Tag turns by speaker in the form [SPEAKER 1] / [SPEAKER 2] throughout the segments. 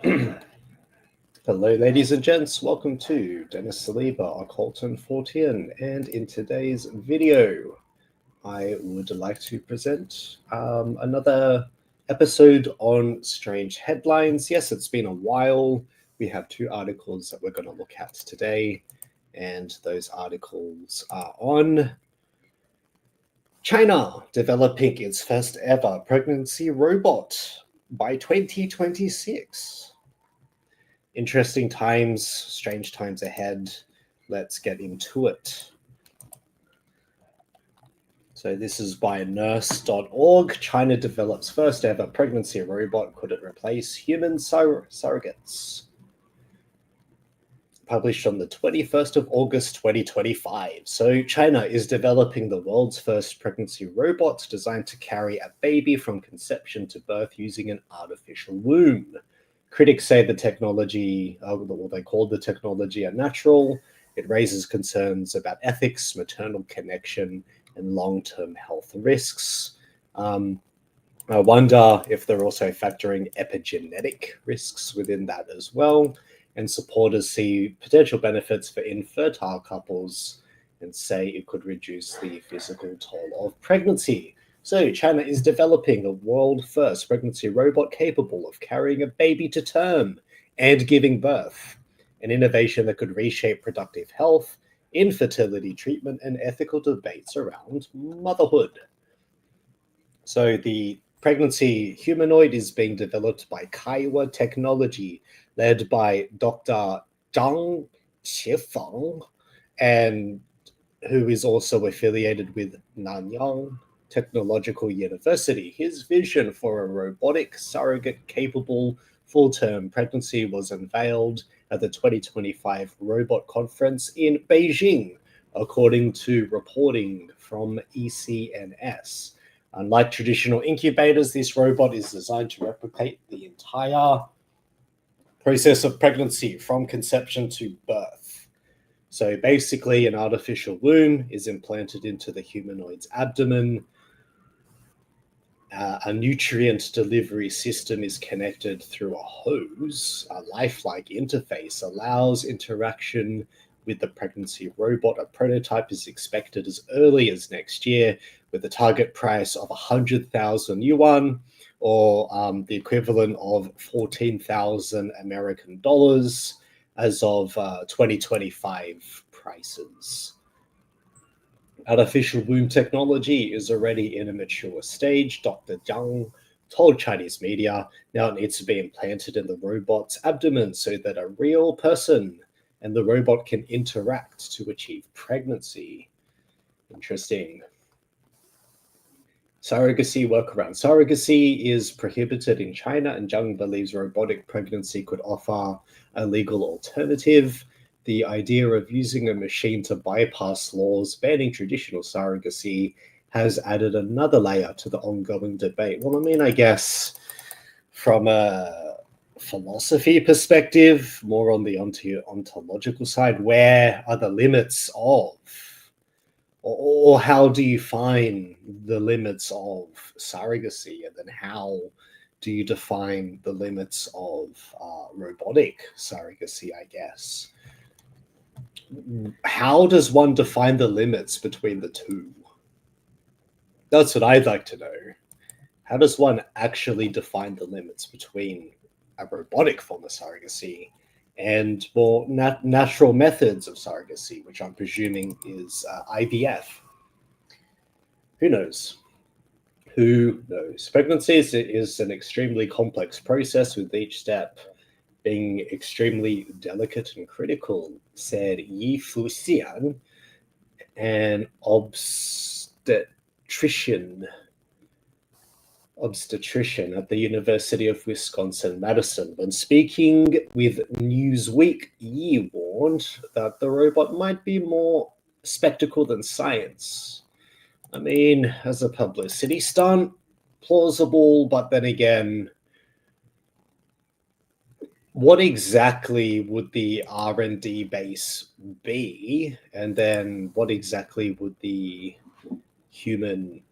[SPEAKER 1] Hello, ladies and gents. Welcome to Dennis Saliba, Occultan 14, and in today's video, I would like to present another episode on strange headlines. Yes, it's been a while. We have two articles that we're going to look at today, and those articles are on China developing its first ever pregnancy robot by 2026. Interesting times, strange times ahead. Let's get into it. So this is by nurse.org. China develops first ever pregnancy robot. Could it replace human surrogates? Published on the 21st of August 2025. So China is developing the world's first pregnancy robot designed to carry a baby from conception to birth using an artificial womb. Critics say the technology, what they call the technology, unnatural. It raises concerns about ethics, maternal connection, and long-term health risks. I wonder if they're also factoring epigenetic risks within that as well. And supporters see potential benefits for infertile couples and say it could reduce the physical toll of pregnancy. So China is developing a world-first pregnancy robot capable of carrying a baby to term and giving birth, an innovation that could reshape reproductive health, infertility treatment, and ethical debates around motherhood. So the pregnancy humanoid is being developed by Kaiwa Technology, led by Dr. Zhang Qifeng, and who is also affiliated with Nanyang Technological University. His vision for a robotic surrogate-capable full-term pregnancy was unveiled at the 2025 Robot Conference in Beijing, according to reporting from ECNS. Unlike traditional incubators, this robot is designed to replicate the entire process of pregnancy from conception to birth. So basically, an artificial womb is implanted into the humanoid's abdomen. A nutrient delivery system is connected through a hose. A lifelike interface allows interaction with the pregnancy robot. A prototype is expected as early as next year, with a target price of 100,000 yuan, or the equivalent of 14,000 American dollars as of 2025 prices. Artificial womb technology is already in a mature stage, Dr. Zhang told Chinese media. Now it needs to be implanted in the robot's abdomen so that a real person and the robot can interact to achieve pregnancy. Interesting. Surrogacy workaround. Surrogacy is prohibited in China, and Zhang believes robotic pregnancy could offer a legal alternative. The idea of using a machine to bypass laws banning traditional surrogacy has added another layer to the ongoing debate. Well, I mean, I guess from a philosophy perspective, more on the ontological side, where are the limits of, or how do you define the limits of surrogacy, and then how do you define the limits of robotic surrogacy, I guess? How does one define the limits between the two? That's what I'd like to know. How does one actually define the limits between a robotic form of surrogacy and more natural methods of surrogacy, which I'm presuming is IVF? Who knows? Who knows? Pregnancy is an extremely complex process, with each step being extremely delicate and critical, said Yi Fuxian, an obstetrician at the University of Wisconsin-Madison. When speaking with Newsweek, Yi warned that the robot might be more spectacle than science. I mean, as a publicity stunt, plausible, but then again, what exactly would the R&D base be? And then what exactly would the human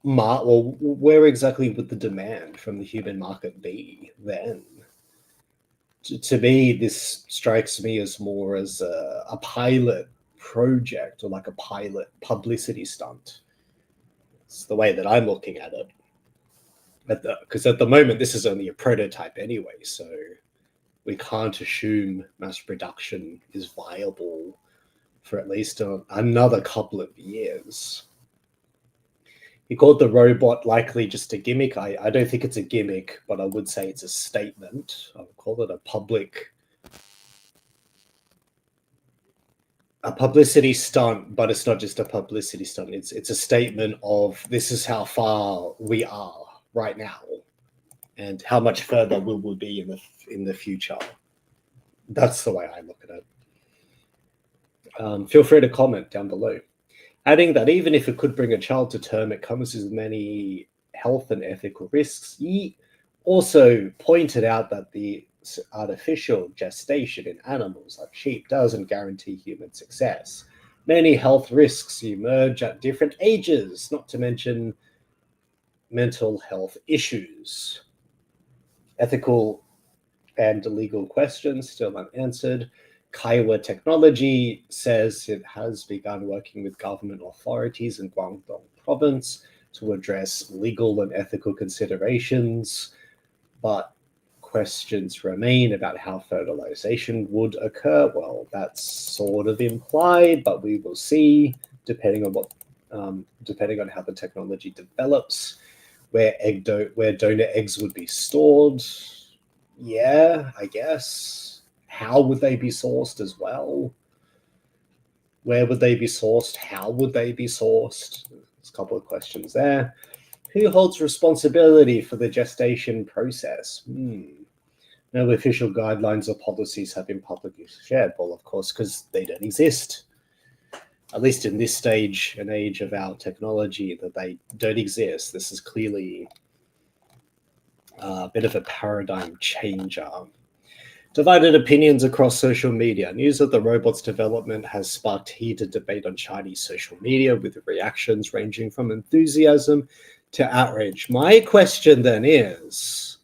[SPEAKER 1] Well, where exactly would the demand from the human market be then? To me, this strikes me as more as a pilot project or like a pilot publicity stunt. It's the way that I'm looking at it. Because at the moment, this is only a prototype anyway, so we can't assume mass production is viable for at least another couple of years. He called the robot likely just a gimmick. I don't think it's a gimmick, but I would say it's a statement. I would call it a publicity stunt, but it's not just a publicity stunt. It's a statement of this is how far we are right now, and how much further we will be in the future. That's the way I look at it. Feel free to comment down below. Adding that even if it could bring a child to term, it comes with many health and ethical risks. He also pointed out that the artificial gestation in animals like sheep doesn't guarantee human success. Many health risks emerge at different ages, not to mention mental health issues. Ethical and legal questions still unanswered. Kaiwa Technology says it has begun working with government authorities in Guangdong province to address legal and ethical considerations, but questions remain about how fertilization would occur. Well, that's sort of implied, but we will see depending on how the technology develops. Where donor eggs would be stored, yeah, I guess. How would they be sourced as well? Where would they be sourced? How would they be sourced? There's a couple of questions there. Who holds responsibility for the gestation process? No official guidelines or policies have been publicly shared. Well, of course, because they don't exist. At least in this stage and age of our technology, that they don't exist. This is clearly a bit of a paradigm changer. Divided opinions across social media. News of the robot's development has sparked heated debate on Chinese social media, with reactions ranging from enthusiasm to outrage. My question then is,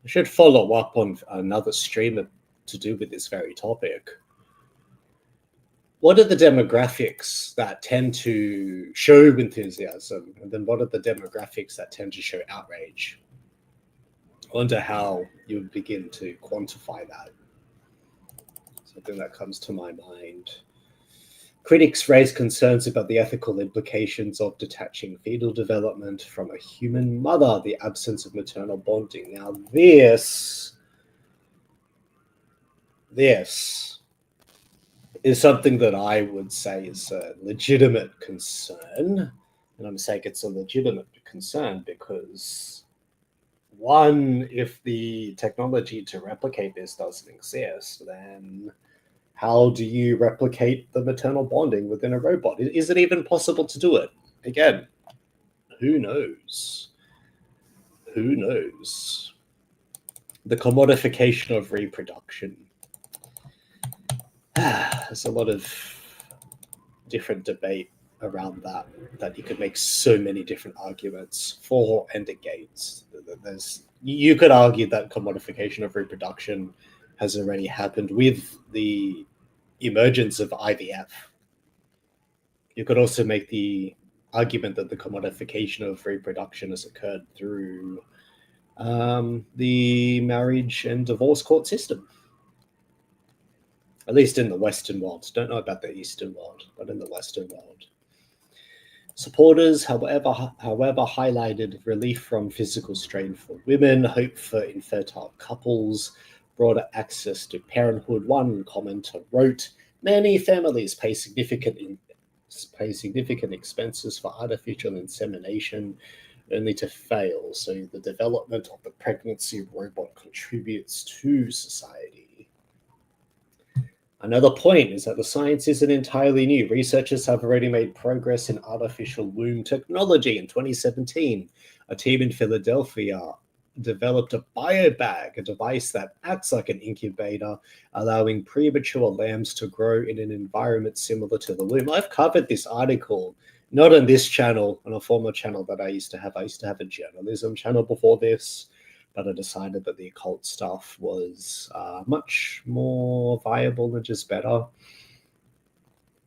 [SPEAKER 1] I should follow up on another stream to do with this very topic. What are the demographics that tend to show enthusiasm? And then what are the demographics that tend to show outrage? I wonder how you would begin to quantify that. Something that comes to my mind. Critics raise concerns about the ethical implications of detaching fetal development from a human mother, the absence of maternal bonding. Now, this is something that I would say is a legitimate concern. And I'm saying it's a legitimate concern because, one, if the technology to replicate this doesn't exist, then how do you replicate the maternal bonding within a robot? Is it even possible to do it? Again, who knows? Who knows? The commodification of reproduction. There's a lot of different debate around that you could make so many different arguments for and against. You could argue that commodification of reproduction has already happened with the emergence of IVF. You could also make the argument that the commodification of reproduction has occurred through the marriage and divorce court system. At least in the Western world. Don't know about the Eastern world, but in the Western world. Supporters, however, highlighted relief from physical strain for women, hope for infertile couples, broader access to parenthood. One commenter wrote, many families pay significant expenses for artificial insemination only to fail, so the development of the pregnancy robot contributes to society. Another point is that the science isn't entirely new. Researchers have already made progress in artificial womb technology. In 2017, a team in Philadelphia developed a biobag, a device that acts like an incubator, allowing premature lambs to grow in an environment similar to the womb. I've covered this article Not on this channel, on a former channel that I used to have. I used to have a journalism channel before this, but I decided that the occult stuff was much more viable and just better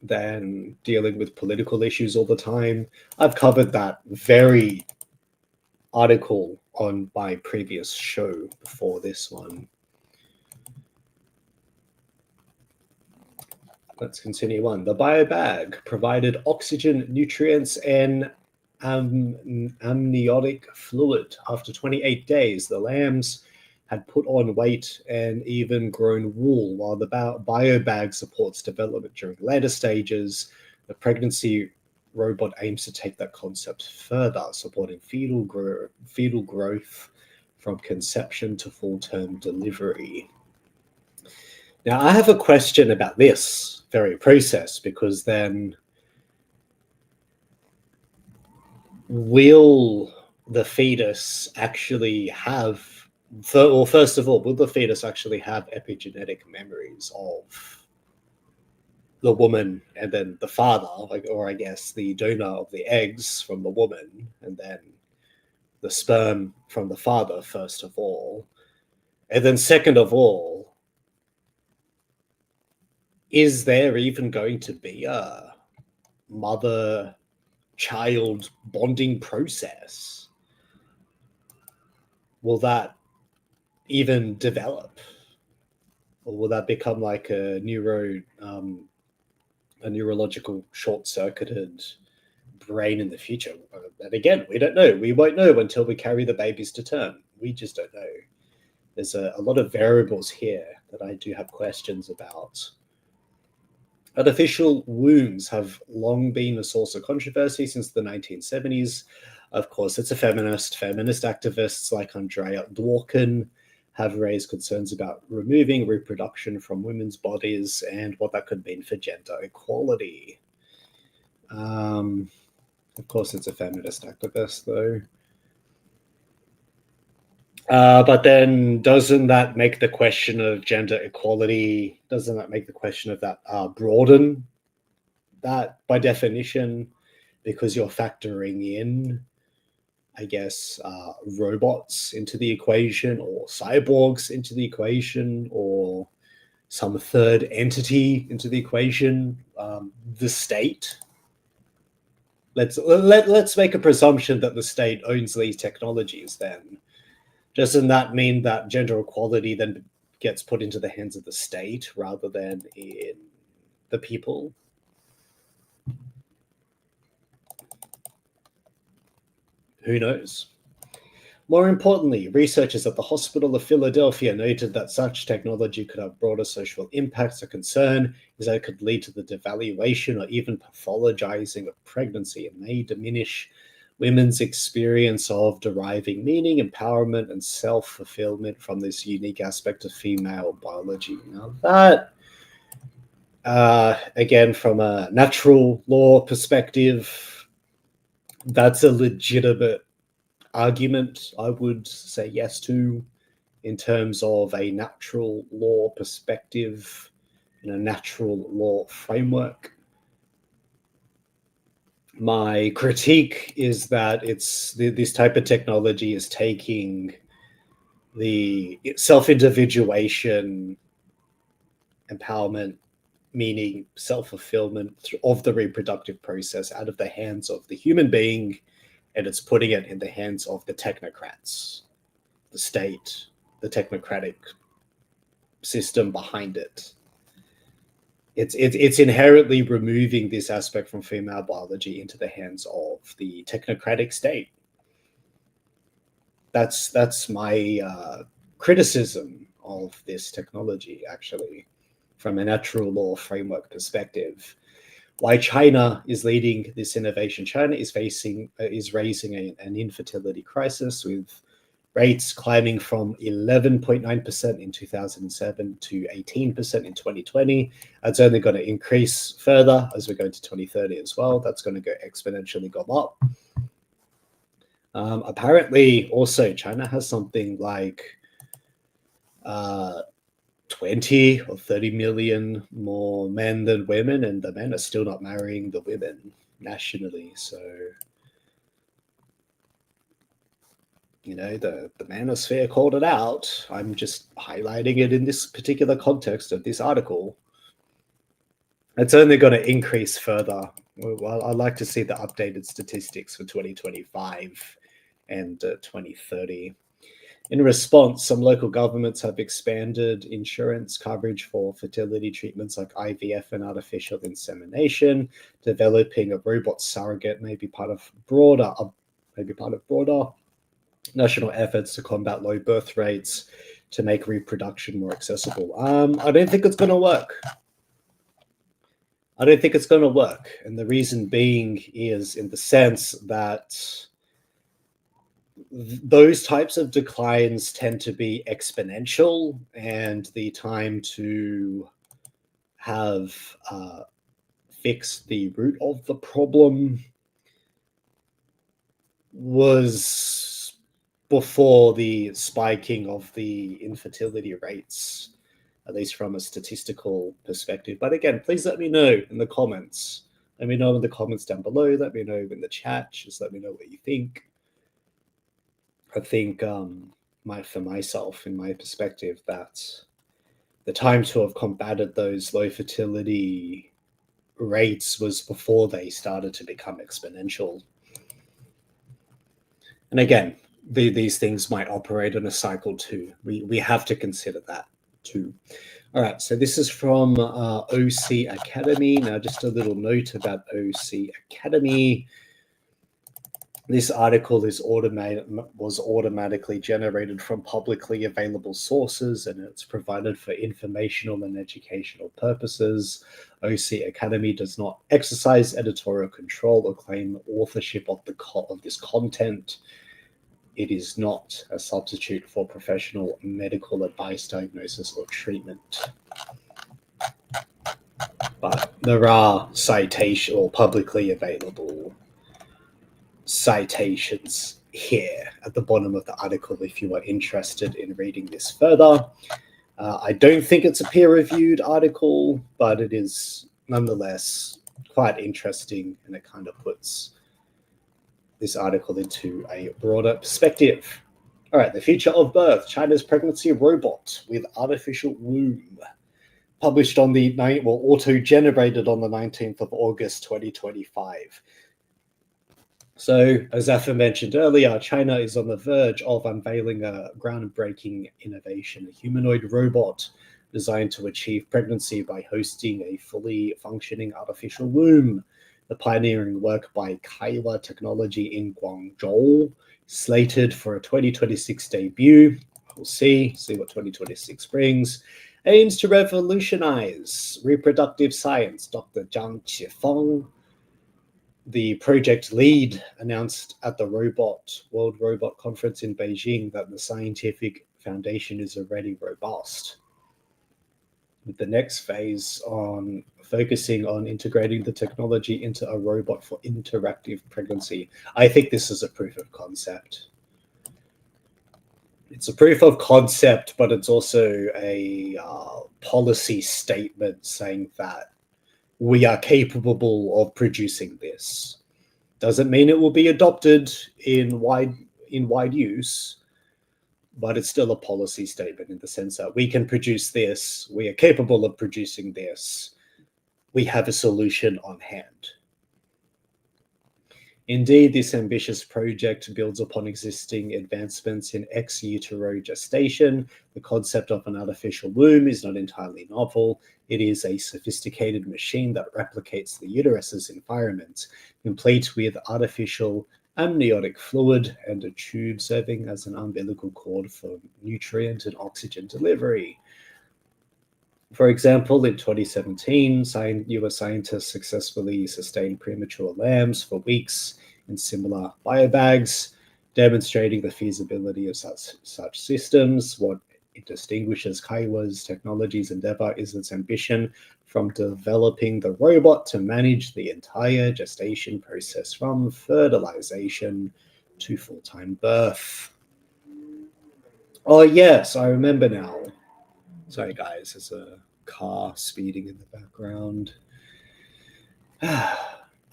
[SPEAKER 1] than dealing with political issues all the time. I've covered that very article on my previous show before this one. Let's continue on. The biobag provided oxygen, nutrients, and amniotic fluid. After 28 days, the lambs had put on weight and even grown wool, while the biobag supports development during later stages. The pregnancy robot aims to take that concept further, supporting fetal growth from conception to full-term delivery. Now, I have a question about this very process, because then will the fetus actually have, well, first of all, will the fetus actually have epigenetic memories of the woman and then the father, or I guess the donor of the eggs from the woman, and then the sperm from the father, first of all? And then second of all, is there even going to be a mother-child bonding process? Will that even develop? Or will that become like a neurological short-circuited brain in the future? And again, we don't know. We won't know until we carry the babies to term. We just don't know. There's a lot of variables here that I do have questions about. Artificial wombs have long been a source of controversy since the 1970s. Of course, it's a feminist. Feminist activists like Andrea Dworkin have raised concerns about removing reproduction from women's bodies and what that could mean for gender equality. Of course, it's a feminist activist, though. But then doesn't that make the question of gender equality, doesn't that make the question of that broaden that by definition, because you're factoring in, I guess, robots into the equation, or cyborgs into the equation, or some third entity into the equation, the state? Let's make a presumption that the state owns these technologies. Then doesn't that mean that gender equality then gets put into the hands of the state rather than in the people? Who knows? More importantly, researchers at the Hospital of Philadelphia noted that such technology could have broader social impacts. A concern is that it could lead to the devaluation or even pathologizing of pregnancy and may diminish women's experience of deriving meaning, empowerment, and self-fulfillment from this unique aspect of female biology. Now that, again, from a natural law perspective, that's a legitimate argument I would say yes to, in terms of a natural law perspective, in a natural law framework. My critique is that this type of technology is taking the self-individuation, empowerment, meaning self-fulfillment of the reproductive process out of the hands of the human being, and it's putting it in the hands of the technocrats, the state, the technocratic system behind it. It's inherently removing this aspect from female biology into the hands of the technocratic state. That's my criticism of this technology, actually, from a natural law framework perspective. Why China is leading this innovation. China is raising an infertility crisis, with rates climbing from 11.9% in 2007 to 18% in 2020. That's only going to increase further as we go into 2030 as well. That's going to go exponentially go up. Apparently, also, China has something like 20 or 30 million more men than women, and the men are still not marrying the women. nationally. So, you know, the manosphere called it out. I'm just highlighting it in this particular context of this article. It's only going to increase further. Well, I'd like to see the updated statistics for 2025 and 2030. In response, some local governments have expanded insurance coverage for fertility treatments like IVF and artificial insemination. Developing a robot surrogate may be part of broader national efforts to combat low birth rates to make reproduction more accessible. I don't think it's going to work. I don't think it's going to work. And the reason being is in the sense that those types of declines tend to be exponential, and the time to have fixed the root of the problem was before the spiking of the infertility rates, at least from a statistical perspective. But again, please let me know in the comments. Let me know in the comments down below. Let me know in the chat. Just let me know what you think. I think for myself, in my perspective, that the time to have combated those low fertility rates was before they started to become exponential. And again, these things might operate on a cycle too. We have to consider that too. All right, so this is from OC Academy. Now, just a little note about OC Academy. This article was automatically generated from publicly available sources, and it's provided for informational and educational purposes. OC Academy does not exercise editorial control or claim authorship of this content. It is not a substitute for professional medical advice, diagnosis, or treatment. But there are citation or publicly available citations here at the bottom of the article if you are interested in reading this further. I don't think it's a peer-reviewed article, but it is nonetheless quite interesting, and it kind of puts this article into a broader perspective. All right, the future of birth, China's pregnancy robot with artificial womb. Published on auto-generated on the 19th of August, 2025. So, as Zafir mentioned earlier, China is on the verge of unveiling a groundbreaking innovation, a humanoid robot designed to achieve pregnancy by hosting a fully functioning artificial womb. The pioneering work by Kaiwa Technology in Guangzhou, slated for a 2026 debut. We'll see what 2026 brings. Aims to revolutionize reproductive science. Dr. Zhang Qifeng, the project lead, announced at the World Robot Conference in Beijing that the scientific foundation is already robust, with the next phase on focusing on integrating the technology into a robot for interactive pregnancy. I think this is a proof of concept. It's a proof of concept, but it's also a policy statement saying that we are capable of producing this. Doesn't mean it will be adopted in wide use, but it's still a policy statement in the sense that we can produce this, we are capable of producing this, we have a solution on hand. Indeed, this ambitious project builds upon existing advancements in ex utero gestation. The concept of an artificial womb is not entirely novel. It is a sophisticated machine that replicates the uterus's environment, complete with artificial amniotic fluid and a tube serving as an umbilical cord for nutrient and oxygen delivery. For example, in 2017, US scientists successfully sustained premature lambs for weeks in similar biobags, demonstrating the feasibility of such systems. What distinguishes Kaiwa's technology's endeavor is its ambition from developing the robot to manage the entire gestation process from fertilization to full-time birth. Oh, yes, I remember now. Sorry, guys, there's a car speeding in the background.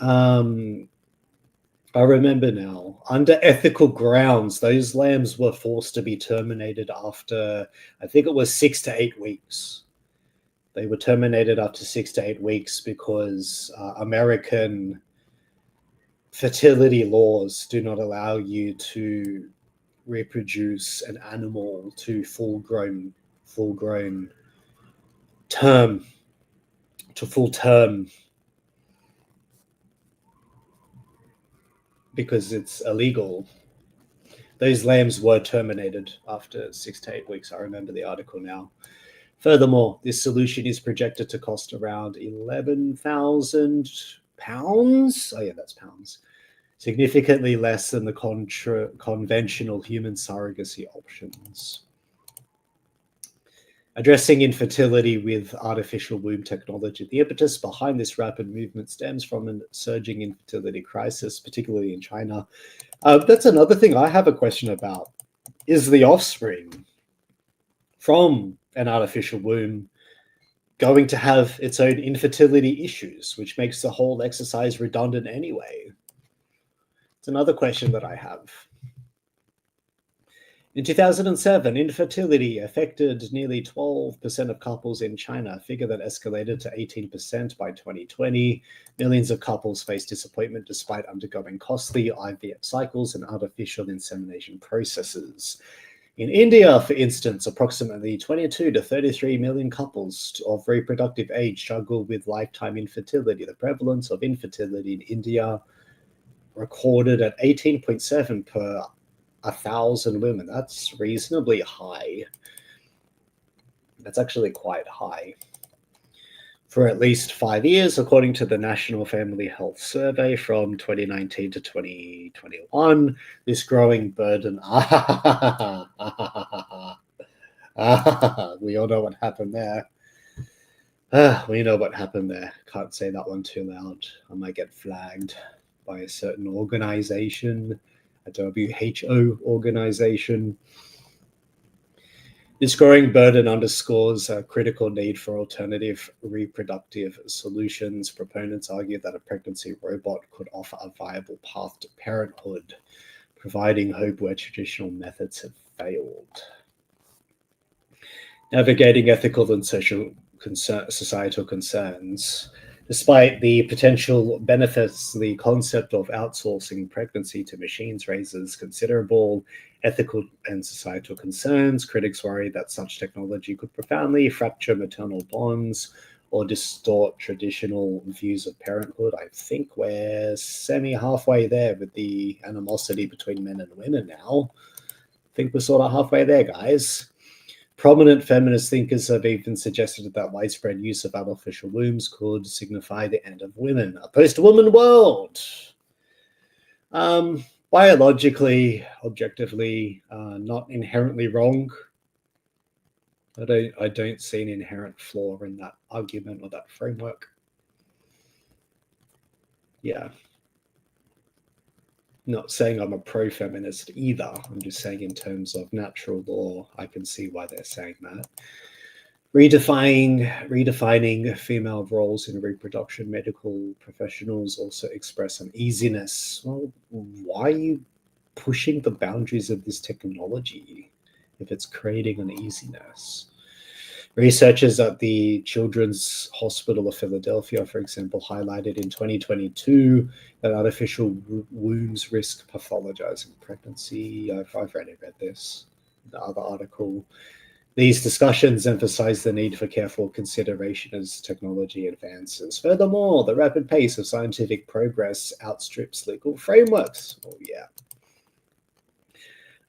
[SPEAKER 1] I remember now. Under ethical grounds, those lambs were forced to be terminated after, I think it was 6 to 8 weeks. They were terminated after 6 to 8 weeks because American fertility laws do not allow you to reproduce an animal to term full term because it's illegal. Those lambs were terminated after 6 to 8 weeks. I remember the article now. Furthermore, this solution is projected to cost around £11,000. Oh yeah, that's pounds. Significantly less than the conventional human surrogacy options. Addressing infertility with artificial womb technology. The impetus behind this rapid movement stems from a surging infertility crisis, particularly in China. That's another thing I have a question about. Is the offspring from an artificial womb going to have its own infertility issues, which makes the whole exercise redundant anyway? It's another question that I have. In 2007, infertility affected nearly 12% of couples in China, a figure that escalated to 18% by 2020. Millions of couples face disappointment despite undergoing costly IVF cycles and artificial insemination processes. In India, for instance, approximately 22 to 33 million couples of reproductive age struggle with lifetime infertility. The prevalence of infertility in India recorded at 18.7 per 1,000 women. That's reasonably high. That's actually quite high. For at least 5 years, according to the National Family Health Survey from 2019 to 2021, this growing burden. We all know what happened there. We know what happened there. Can't say that one too loud. I might get flagged by a certain organization, a WHO organization. This growing burden underscores a critical need for alternative reproductive solutions. Proponents argue that a pregnancy robot could offer a viable path to parenthood, providing hope where traditional methods have failed. Navigating ethical and societal concerns. Despite the potential benefits, the concept of outsourcing pregnancy to machines raises considerable ethical and societal concerns. Critics worry that such technology could profoundly fracture maternal bonds or distort traditional views of parenthood. I think we're semi-halfway there with the animosity between men and women now. I think we're sort of halfway there, guys. Prominent feminist thinkers have even suggested that widespread use of artificial wombs could signify the end of women, a post-woman world. Biologically, objectively, not inherently wrong. I don't see an inherent flaw in that argument or that framework. Yeah. Not saying I'm a pro-feminist either. I'm just saying in terms of natural law, I can see why they're saying that. Redefining female roles in reproduction. Medical professionals also express uneasiness. Well, why are you pushing the boundaries of this technology if it's creating uneasiness? Researchers at the Children's Hospital of Philadelphia, for example, highlighted in 2022 that artificial wombs risk pathologizing pregnancy. I've already read this, the other article. These discussions emphasize the need for careful consideration as technology advances. Furthermore, the rapid pace of scientific progress outstrips legal frameworks. Oh, yeah.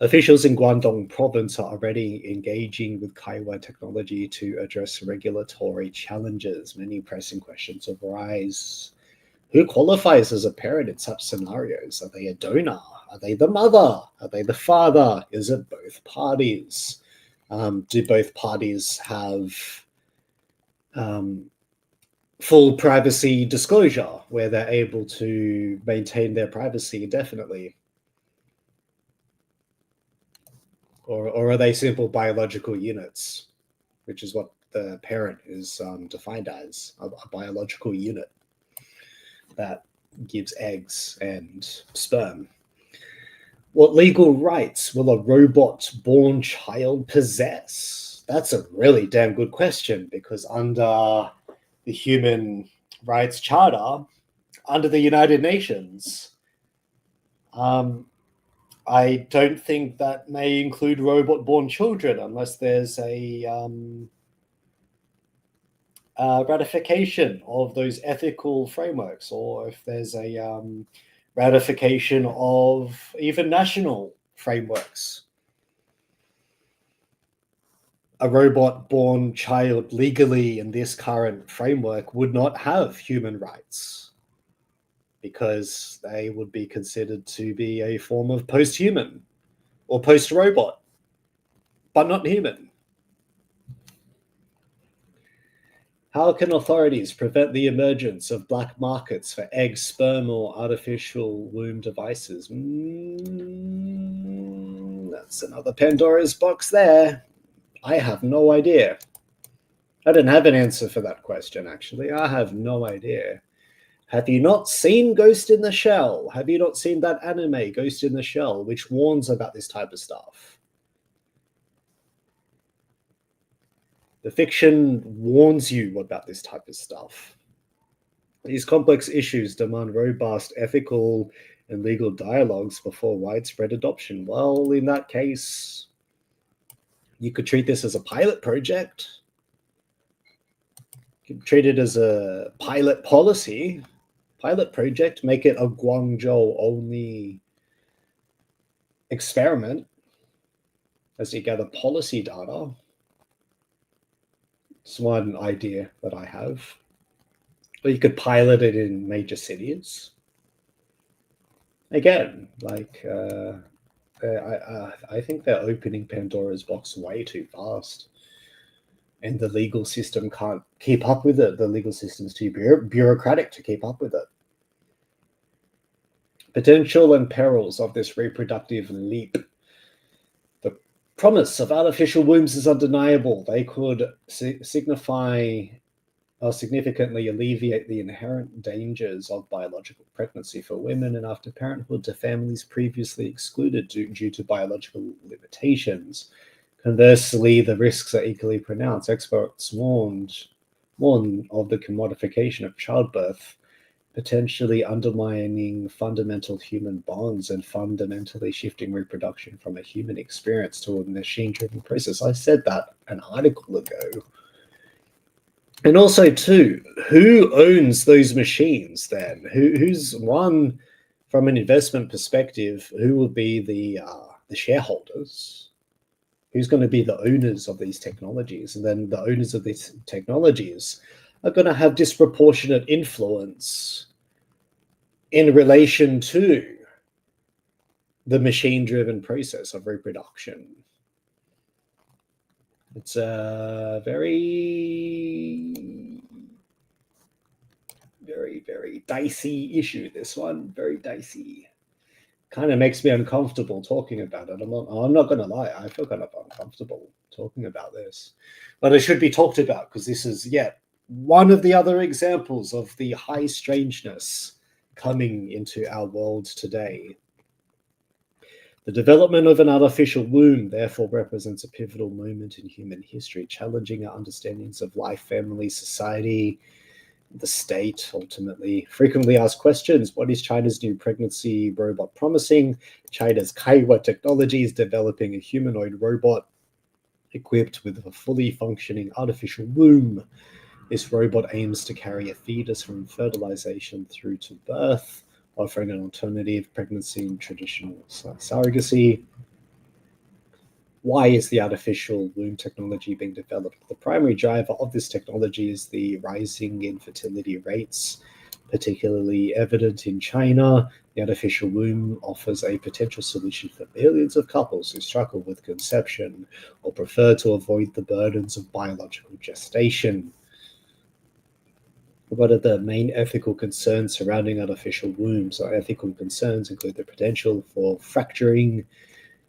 [SPEAKER 1] Officials in Guangdong province are already engaging with Kaiwa technology to address regulatory challenges. Many pressing questions arise. Who qualifies as a parent in such scenarios? Are they a donor? Are they the mother? Are they the father? Is it both parties? Do both parties have full privacy disclosure where they're able to maintain their privacy indefinitely? Or are they simple biological units, which is what the parent is defined as, a biological unit that gives eggs and sperm. What legal rights will a robot-born child possess? That's a really damn good question, because under the Human Rights Charter, under the United Nations, I don't think that may include robot-born children unless there's a ratification of those ethical frameworks, or if there's a ratification of even national frameworks. A robot-born child legally in this current framework would not have human rights, because they would be considered to be a form of post-human or post-robot, but not human. How can authorities prevent the emergence of black markets for egg, sperm, or artificial womb devices? That's another Pandora's box there. I have no idea. I didn't have an answer for that question, actually. I have no idea. Have you not seen Ghost in the Shell? Have you not seen that anime, Ghost in the Shell, which warns about this type of stuff? The fiction warns you about this type of stuff. These complex issues demand robust ethical and legal dialogues before widespread adoption. Well, in that case, you could treat this as a pilot project. You could treat it as a pilot policy, pilot project, make it a Guangzhou only experiment as you gather policy data. It's one idea that I have. Or you could pilot it in major cities. Again, like, I think they're opening Pandora's box way too fast. And the legal system can't keep up with it. The legal system's too bureaucratic to keep up with it. Potential and perils of this reproductive leap. The promise of artificial wombs is undeniable. They could signify or significantly alleviate the inherent dangers of biological pregnancy for women and after parenthood to families previously excluded due to biological limitations. Conversely, the risks are equally pronounced. Experts warn of the commodification of childbirth, potentially undermining fundamental human bonds and fundamentally shifting reproduction from a human experience to a machine-driven process. I said that an article ago. And also, too, who owns those machines then? Who's one, from an investment perspective, who will be the shareholders? Who's going to be the owners of these technologies? And then the owners of these technologies are going to have disproportionate influence in relation to the machine-driven process of reproduction. It's a very, very, very dicey issue, this one. Very dicey. Kind of makes me uncomfortable talking about it. I'm not going to lie. I feel kind of uncomfortable talking about this. But it should be talked about, because this is yet one of the other examples of the high strangeness coming into our world today. The development of an artificial womb, therefore, represents a pivotal moment in human history, challenging our understandings of life, family, society, the state, ultimately. Frequently asked questions: what is China's new pregnancy robot promising? China's Kaiwa technology is developing a humanoid robot equipped with a fully functioning artificial womb. This robot aims to carry a fetus from fertilization through to birth, offering an alternative pregnancy and traditional surrogacy. Why is the artificial womb technology being developed? The primary driver of this technology is the rising infertility rates, particularly evident in China. The artificial womb offers a potential solution for millions of couples who struggle with conception or prefer to avoid the burdens of biological gestation. What are the main ethical concerns surrounding artificial wombs? Our ethical concerns include the potential for fracturing,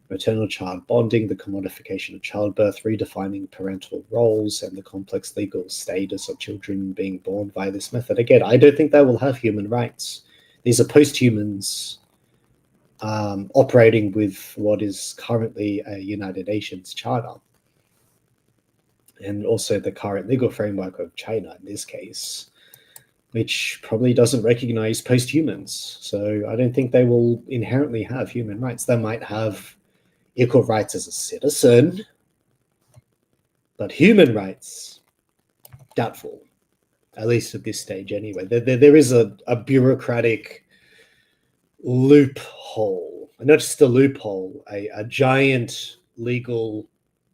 [SPEAKER 1] maternal-child bonding, the commodification of childbirth, redefining parental roles, and the complex legal status of children being born via this method. Again, I don't think they will have human rights. These are post-humans operating with what is currently a United Nations charter, and also the current legal framework of China in this case, which probably doesn't recognize post-humans. So I don't think they will inherently have human rights. They might have equal rights as a citizen, but human rights, doubtful, at least at this stage anyway. There is a bureaucratic loophole, and not just a loophole, a giant legal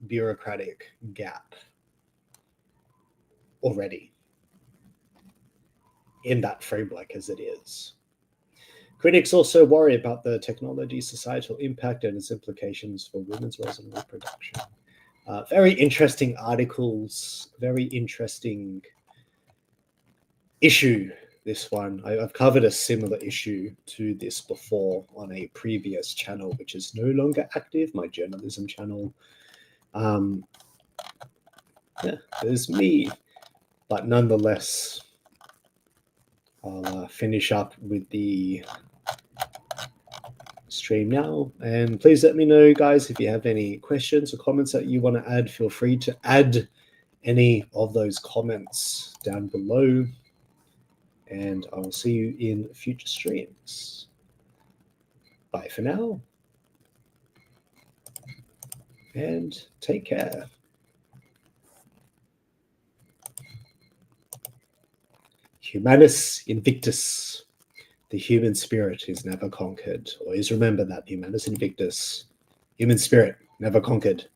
[SPEAKER 1] bureaucratic gap already in that framework as it is. Critics also worry about the technology's societal impact and its implications for women's roles in reproduction. Very interesting articles, very interesting issue, this one. I've covered a similar issue to this before on a previous channel, which is no longer active, my journalism channel. Yeah, there's me. But nonetheless, I'll finish up with the stream now. And please let me know, guys, if you have any questions or comments that you want to add. Feel free to add any of those comments down below. And I will see you in future streams. Bye for now. And take care. Humanis Invictus. The human spirit is never conquered. Always remember that, Humanis Invictus. Human spirit never conquered.